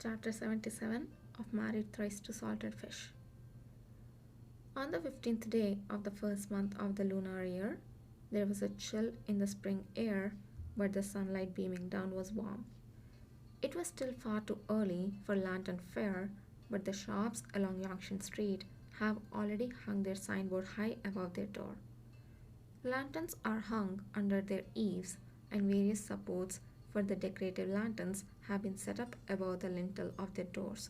Chapter 77 of Married Thrice to Salted Fish. On the 15th day of the first month of the lunar year, there was a chill in the spring air, but the sunlight beaming down was warm. It was still far too early for lantern fair, but the shops along Yongsheng Street have already hung their signboard high above their door. Lanterns are hung under their eaves, and various supports for the decorative lanterns have been set up above the lintel of their doors.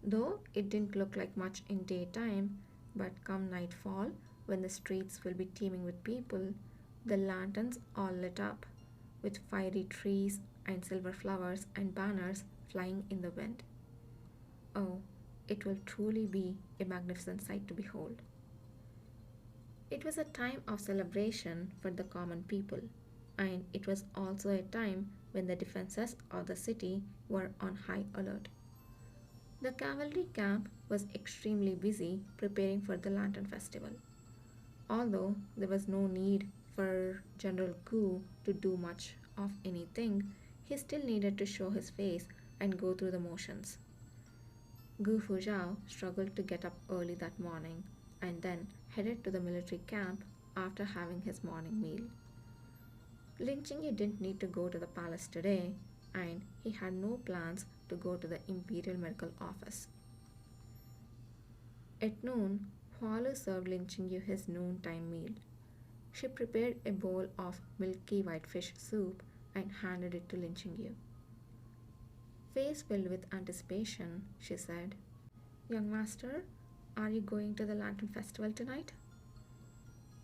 Though it didn't look like much in daytime, but come nightfall, when the streets will be teeming with people, the lanterns all lit up, with fiery trees and silver flowers and banners flying in the wind. Oh, it will truly be a magnificent sight to behold. It was a time of celebration for the common people, and it was also a time when the defenses of the city were on high alert. The cavalry camp was extremely busy preparing for the Lantern Festival. Although there was no need for General Gu to do much of anything, he still needed to show his face and go through the motions. Gu Fuzhao struggled to get up early that morning and then headed to the military camp after having his morning meal. Lin Qingyu didn't need to go to the palace today, and he had no plans to go to the Imperial Medical Office. At noon, Hualu served Lin Qingyu his noontime meal. She prepared a bowl of milky white fish soup and handed it to Lin Qingyu. Face filled with anticipation, she said, "Young master, are you going to the Lantern Festival tonight?"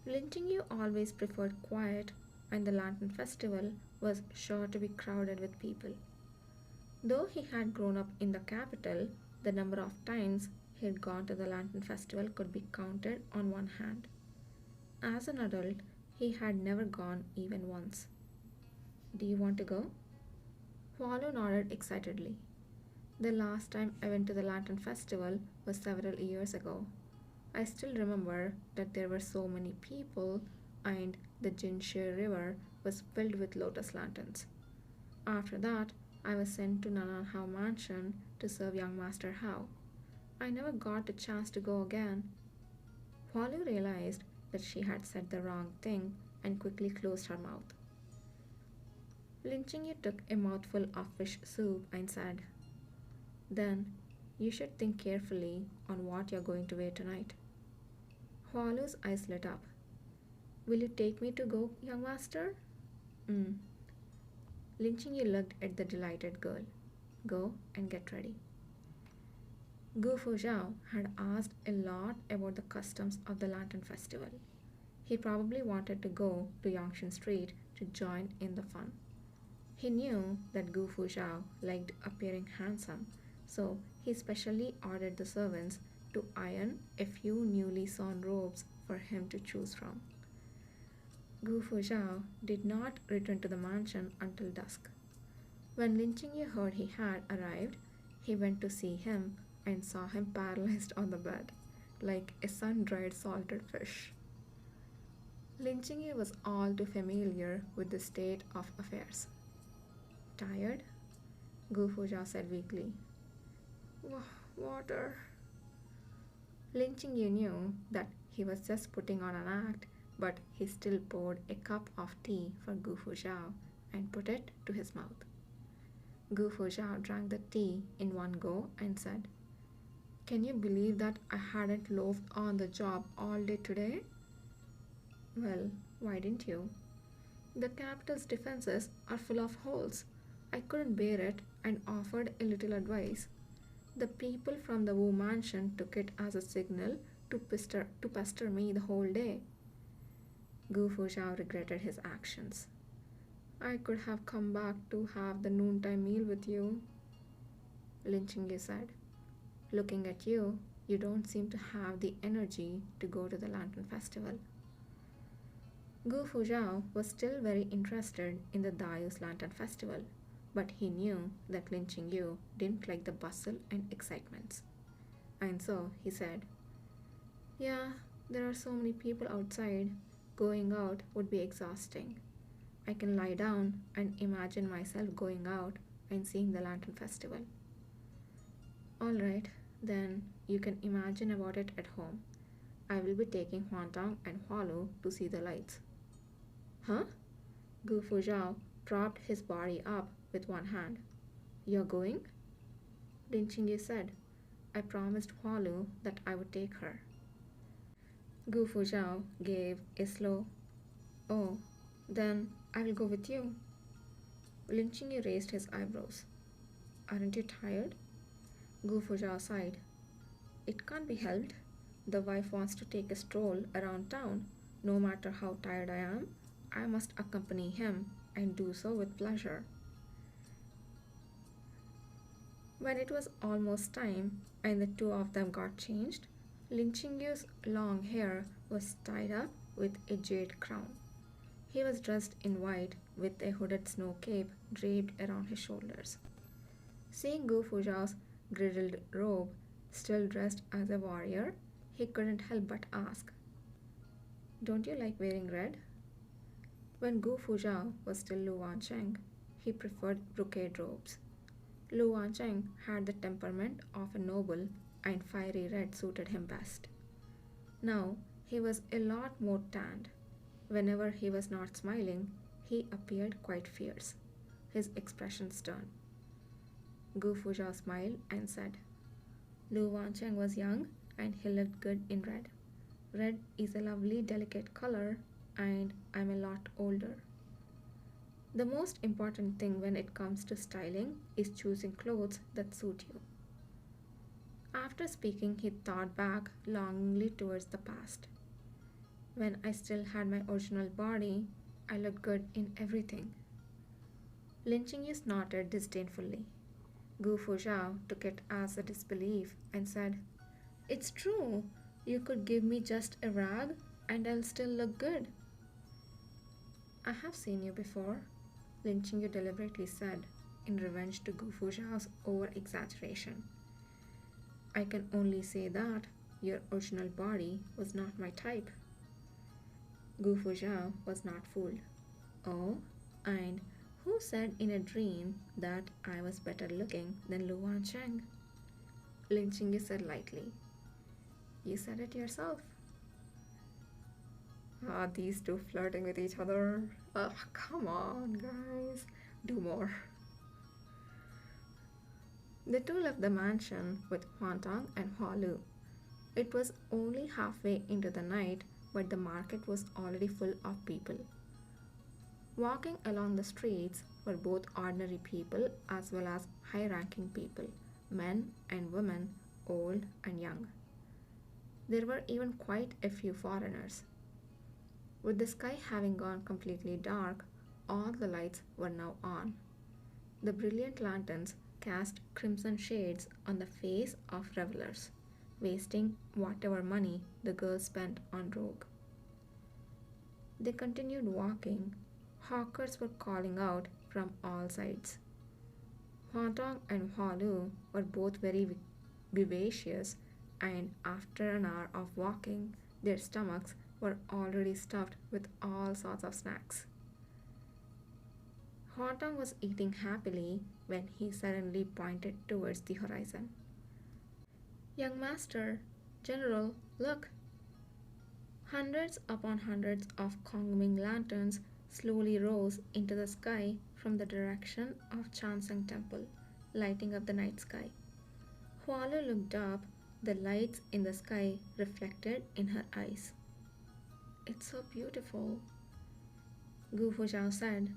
Lin Qingyu always preferred quiet, and the Lantern Festival was sure to be crowded with people. Though he had grown up in the capital, the number of times he had gone to the Lantern Festival could be counted on one hand. As an adult, he had never gone even once. "Do you want to go?" Hualu nodded excitedly. "The last time I went to the Lantern Festival was several years ago. I still remember that there were so many people, and the Jinshe River was filled with lotus lanterns. After that, I was sent to Nanan Hao Mansion to serve young Master Hao. I never got the chance to go again." Hualu realized that she had said the wrong thing and quickly closed her mouth. Lin Qingyu took a mouthful of fish soup and said, "Then you should think carefully on what you're going to wear tonight." Hualu's eyes lit up. "Will you take me to go, young master?" "Hmm." Lin Qingyu looked at the delighted girl. "Go and get ready." Gu Fuzhao had asked a lot about the customs of the Lantern Festival. He probably wanted to go to Yongsheng Street to join in the fun. He knew that Gu Fuzhao liked appearing handsome, so he specially ordered the servants to iron a few newly sewn robes for him to choose from. Gu Fuzhao did not return to the mansion until dusk. When Lin Qingyu heard he had arrived, he went to see him and saw him paralyzed on the bed, like a sun-dried salted fish. Lin Qingyu was all too familiar with the state of affairs. "Tired?" Gu Fuzhao said weakly. Water." Lin Qingyu knew that he was just putting on an act, but he still poured a cup of tea for Gu Fuzhao and put it to his mouth. Gu Fuzhao drank the tea in one go and said, "Can you believe that I hadn't loafed on the job all day today?" "Well, why didn't you?" "The capital's defenses are full of holes. I couldn't bear it and offered a little advice. The people from the Wu mansion took it as a signal to pester me the whole day." Gu Fuzhao regretted his actions. "I could have come back to have the noontime meal with you," Lin Qingyu said. "Looking at you, you don't seem to have the energy to go to the Lantern Festival." Gu Fuzhao was still very interested in the Dayu's Lantern Festival, but he knew that Lin Qingyu didn't like the bustle and excitements. And so he said, "Yeah, there are so many people outside. Going out would be exhausting. I can lie down and imagine myself going out and seeing the Lantern Festival." Alright, then you can imagine about it at home. I will be taking Huantong and Hualu to see the lights. Huh? Gu Fuzhao propped his body up with one hand. You're going? Lin Qingyu said. I promised Hualu that I would take her. Gu Fuzhao gave a slow, "Oh, then I will go with you." Lin Qingyu raised his eyebrows. Aren't you tired? Gu Fuzhao sighed. It can't be helped. The wife wants to take a stroll around town. No matter how tired I am, I must accompany him and do so with pleasure. When it was almost time and the two of them got changed, Lin Qingyu's long hair was tied up with a jade crown. He was dressed in white with a hooded snow cape draped around his shoulders. Seeing Gu Fuzhao's griddled robe, still dressed as a warrior, he couldn't help but ask, "Don't you like wearing red?" When Gu Fuzhao was still Lu Wancheng, he preferred brocade robes. Lu Wancheng had the temperament of a noble, and fiery red suited him best. Now he was a lot more tanned. Whenever he was not smiling, he appeared quite fierce, his expression stern. Gu Fuzhao smiled and said, Lu Wancheng was young and he looked good in red. Red is a lovely, delicate color, and I'm a lot older. The most important thing when it comes to styling is choosing clothes that suit you. After speaking, he thought back longingly towards the past. When I still had my original body, I looked good in everything. Lin Qingyu snorted disdainfully. Gu Fuzhao took it as a disbelief and said, "It's true. You could give me just a rag and I'll still look good." "I have seen you before," Lin Qingyu deliberately said, in revenge to Gu Fuzhao's over-exaggeration. "I can only say that your original body was not my type." Gu Fuzhao was not fooled. "Oh, and who said in a dream that I was better looking than Lu Wancheng?" Lin Qingyu said lightly. "You said it yourself." Ah, these two flirting with each other. Come on, guys. Do more. The two left the mansion with Huantong and Hualu. It was only halfway into the night, but the market was already full of people. Walking along the streets were both ordinary people as well as high-ranking people, men and women, old and young. There were even quite a few foreigners. With the sky having gone completely dark, all the lights were now on. The brilliant lanterns cast crimson shades on the face of revelers, wasting whatever money the girls spent on Rogue. They continued walking. Hawkers were calling out from all sides. Huantong and Hualu were both very vivacious, and after an hour of walking, their stomachs were already stuffed with all sorts of snacks. Huantong was eating happily when he suddenly pointed towards the horizon. "Young master, general, look!" Hundreds upon hundreds of Kongming lanterns slowly rose into the sky from the direction of Chanseng Temple, lighting up the night sky. Hualu looked up, the lights in the sky reflected in her eyes. "It's so beautiful," Gu Fuzhao said.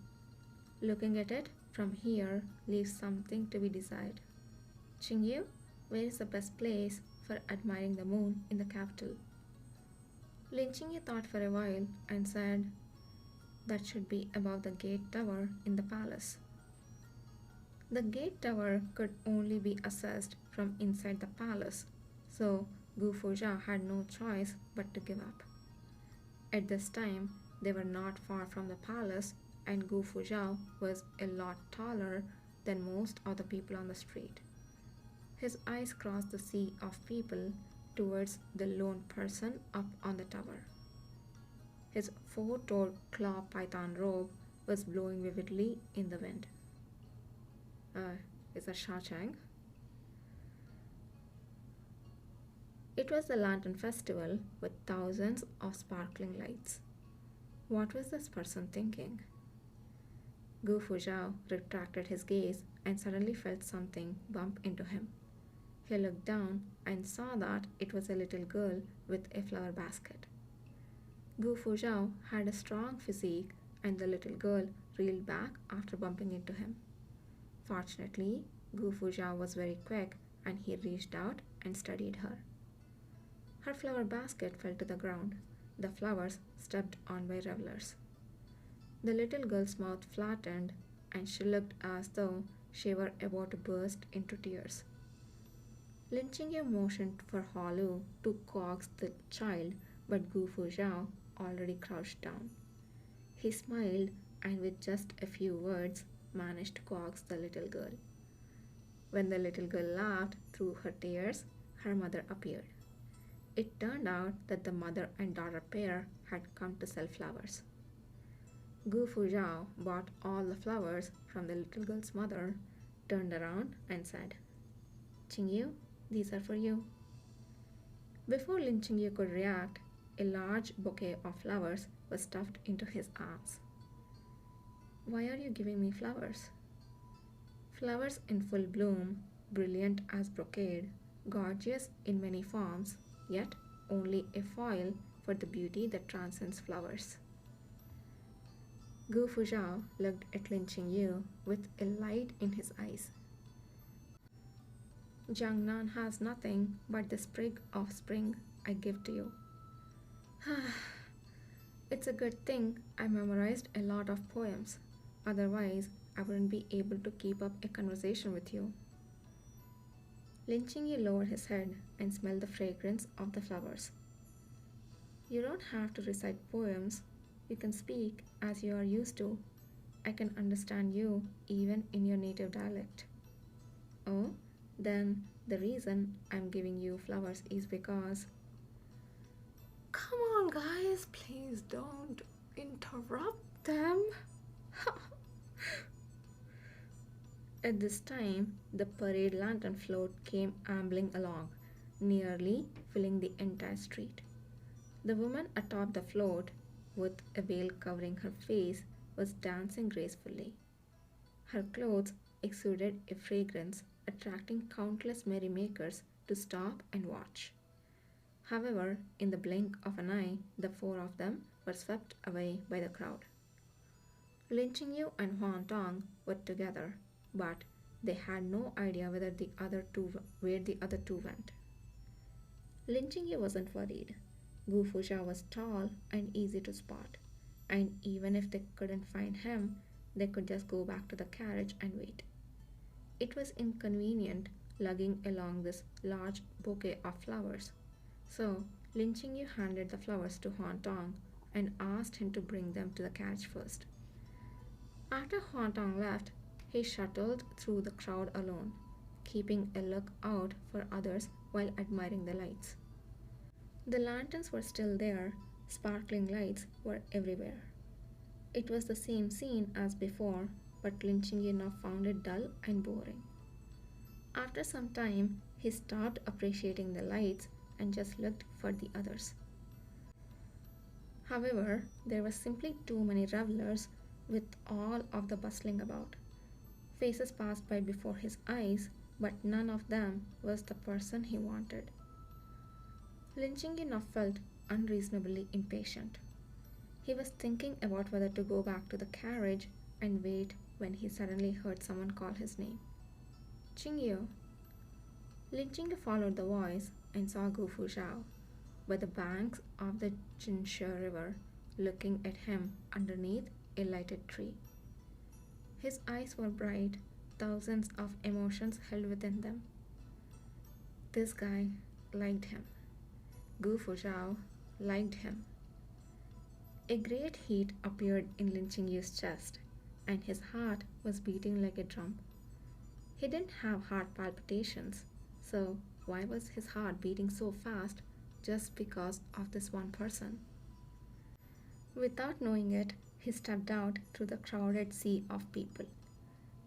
"Looking at it from here leaves something to be desired. Qingyu, where is the best place for admiring the moon in the capital?" Lin Qingyu thought for a while and said, "That should be above the gate tower in the palace." The gate tower could only be accessed from inside the palace, so Gu Fuzhao had no choice but to give up. At this time, they were not far from the palace, and Gu Fuzhao was a lot taller than most of the people on the street. His eyes crossed the sea of people towards the lone person up on the tower. His four-toed claw python robe was blowing vividly in the wind. Is that Sha Chang? It was the Lantern Festival with thousands of sparkling lights. What was this person thinking? Gu Fuzhao retracted his gaze and suddenly felt something bump into him. He looked down and saw that it was a little girl with a flower basket. Gu Fuzhao had a strong physique and the little girl reeled back after bumping into him. Fortunately, Gu Fuzhao was very quick and he reached out and steadied her. Her flower basket fell to the ground, the flowers stepped on by revelers. The little girl's mouth flattened and she looked as though she were about to burst into tears. Lin Qingyu motioned for Holu to coax the child, but Gu Fuzhao already crouched down. He smiled and with just a few words managed to coax the little girl. When the little girl laughed through her tears, her mother appeared. It turned out that the mother and daughter pair had come to sell flowers. Gu Fuzhao bought all the flowers from the little girl's mother, turned around and said, "Qingyu, these are for you." Before Lin Qingyu could react, a large bouquet of flowers was stuffed into his arms. "Why are you giving me flowers?" Flowers in full bloom, brilliant as brocade, gorgeous in many forms, yet only a foil for the beauty that transcends flowers. Gu Fuzhao looked at Lin Qingyu with a light in his eyes. "Jiangnan has nothing but the sprig of spring I give to you." "It's a good thing I memorized a lot of poems, otherwise I wouldn't be able to keep up a conversation with you." Lin Qingyu lowered his head and smelled the fragrance of the flowers. "You don't have to recite poems. You can speak as you are used to. I can understand you even in your native dialect." "Oh, then the reason I'm giving you flowers is because—" "Come on, guys, please don't interrupt them." At this time, the parade lantern float came ambling along, nearly filling the entire street. The woman atop the float, with a veil covering her face, was dancing gracefully. Her clothes exuded a fragrance, attracting countless merrymakers to stop and watch. However, in the blink of an eye, the four of them were swept away by the crowd. Lin Qingyu and Huan Tong were together, but they had no idea where the other two went. Lin Qingyu wasn't worried. Gu Fuzhao was tall and easy to spot, and even if they couldn't find him, they could just go back to the carriage and wait. It was inconvenient lugging along this large bouquet of flowers, so Lin Qingyu handed the flowers to Huan Tong and asked him to bring them to the carriage first. After Huan Tong left, he shuttled through the crowd alone, keeping a look out for others while admiring the lights. The lanterns were still there, sparkling lights were everywhere. It was the same scene as before, but Lin Qingyu now found it dull and boring. After some time, he stopped appreciating the lights and just looked for the others. However, there were simply too many revelers with all of the bustling about. Faces passed by before his eyes, but none of them was the person he wanted. Lin Qingyu now felt unreasonably impatient. He was thinking about whether to go back to the carriage and wait when he suddenly heard someone call his name. "Qingyu." Lin Qingyu followed the voice and saw Gu Fuzhao by the banks of the Jinshe River, looking at him underneath a lighted tree. His eyes were bright, thousands of emotions held within them. This guy liked him. Gu Fuzhao liked him. A great heat appeared in Lin Qingyu's chest, and his heart was beating like a drum. He didn't have heart palpitations, so why was his heart beating so fast just because of this one person? Without knowing it, he stepped out through the crowded sea of people.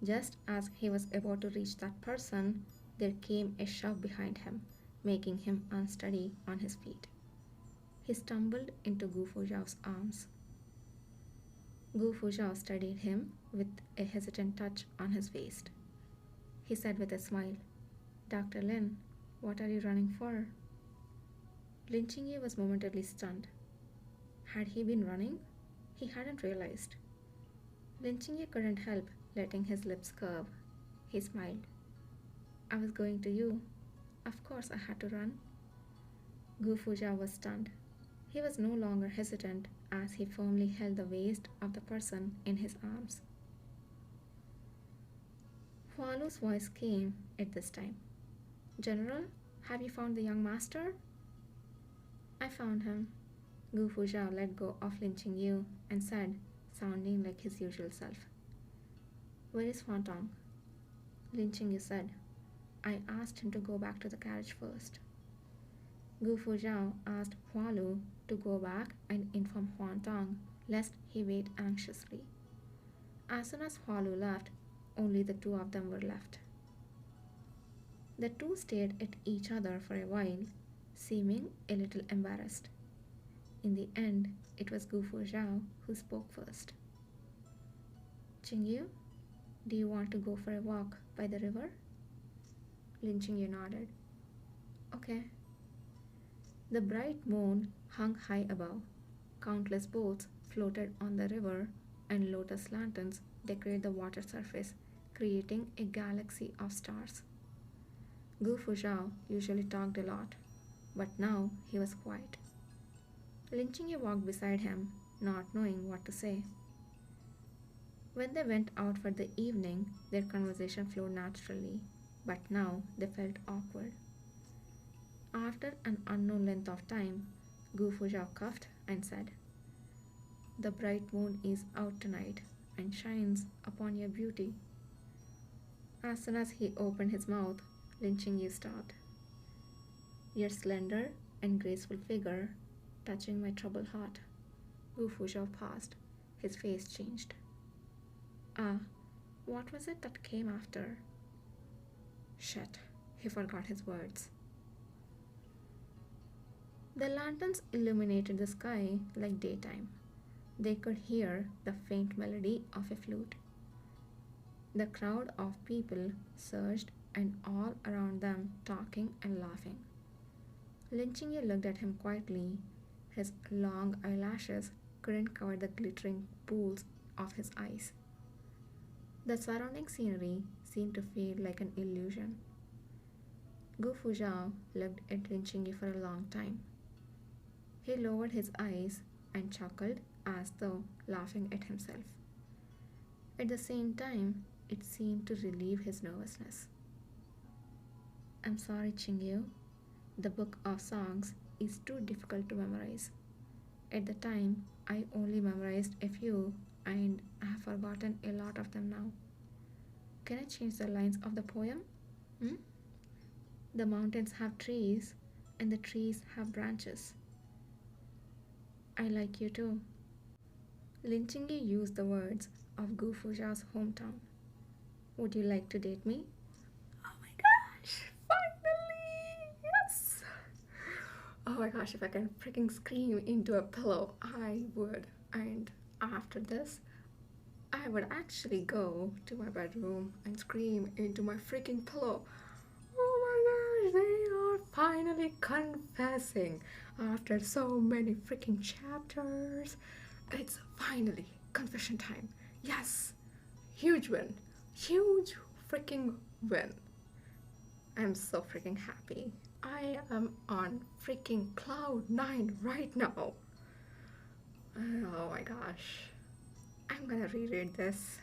Just as he was about to reach that person, there came a shove behind him, making him unsteady on his feet. He stumbled into Gu Fuzhao's arms. Gu Fuzhao steadied him with a hesitant touch on his waist. He said with a smile, "Dr. Lin, what are you running for?" Lin Qingye was momentarily stunned. Had he been running? He hadn't realized. Lin Qingye couldn't help letting his lips curve. He smiled. "I was going to you. Of course I had to run." Gu Fuzhao was stunned. He was no longer hesitant as he firmly held the waist of the person in his arms. Hualu's voice came at this time. "General, have you found the young master?" "I found him." Gu Fuzhao let go of Lin Qingyu and said, sounding like his usual self, "Where is Huan Tong?" Lin Qingyu said, "I asked him to go back to the carriage first." Gu Fuzhao asked Hualu to go back and inform Huan Tong lest he wait anxiously. As soon as Hualu left, only the two of them were left. The two stared at each other for a while, seeming a little embarrassed. In the end, it was Gu Fuzhao who spoke first. "Qingyu, do you want to go for a walk by the river?" Lin Qingyu nodded. "Okay." The bright moon hung high above. Countless boats floated on the river, and lotus lanterns decorated the water surface, creating a galaxy of stars. Gu Fuzhao usually talked a lot, but now he was quiet. Lin Qingye walked beside him, not knowing what to say. When they went out for the evening, their conversation flowed naturally, but now they felt awkward. After an unknown length of time, Gu Fuzhao coughed and said, "The bright moon is out tonight and shines upon your beauty." As soon as he opened his mouth, Lin Qingyu stopped. "Your slender and graceful figure touching my troubled heart." Gu Fuzhao paused. His face changed. "Ah, what was it that came after?" Shit, he forgot his words. The lanterns illuminated the sky like daytime. They could hear the faint melody of a flute. The crowd of people surged and all around them talking and laughing. Lin Qingye looked at him quietly. His long eyelashes couldn't cover the glittering pools of his eyes. The surrounding scenery seemed to fade like an illusion. Gu Fuzhao looked at Lin Qingye for a long time. He lowered his eyes and chuckled as though laughing at himself. At the same time, it seemed to relieve his nervousness. "I'm sorry, Qingyu. The book of songs is too difficult to memorize. At the time, I only memorized a few and I have forgotten a lot of them now. Can I change the lines of the poem? Hmm? The mountains have trees and the trees have branches. I like you too." Lin Qingye used the words of Gu Fuzhao's hometown. "Would you like to date me?" Oh my gosh, finally! Yes! Oh my gosh, if I can freaking scream into a pillow, I would. And after this, I would actually go to my bedroom and scream into my freaking pillow. Oh my gosh, they are finally confessing after so many freaking chapters. It's finally confession time. Yes, huge win. Huge freaking win. I'm so freaking happy. I am on freaking cloud 9 right now. Oh my gosh. I'm gonna reread this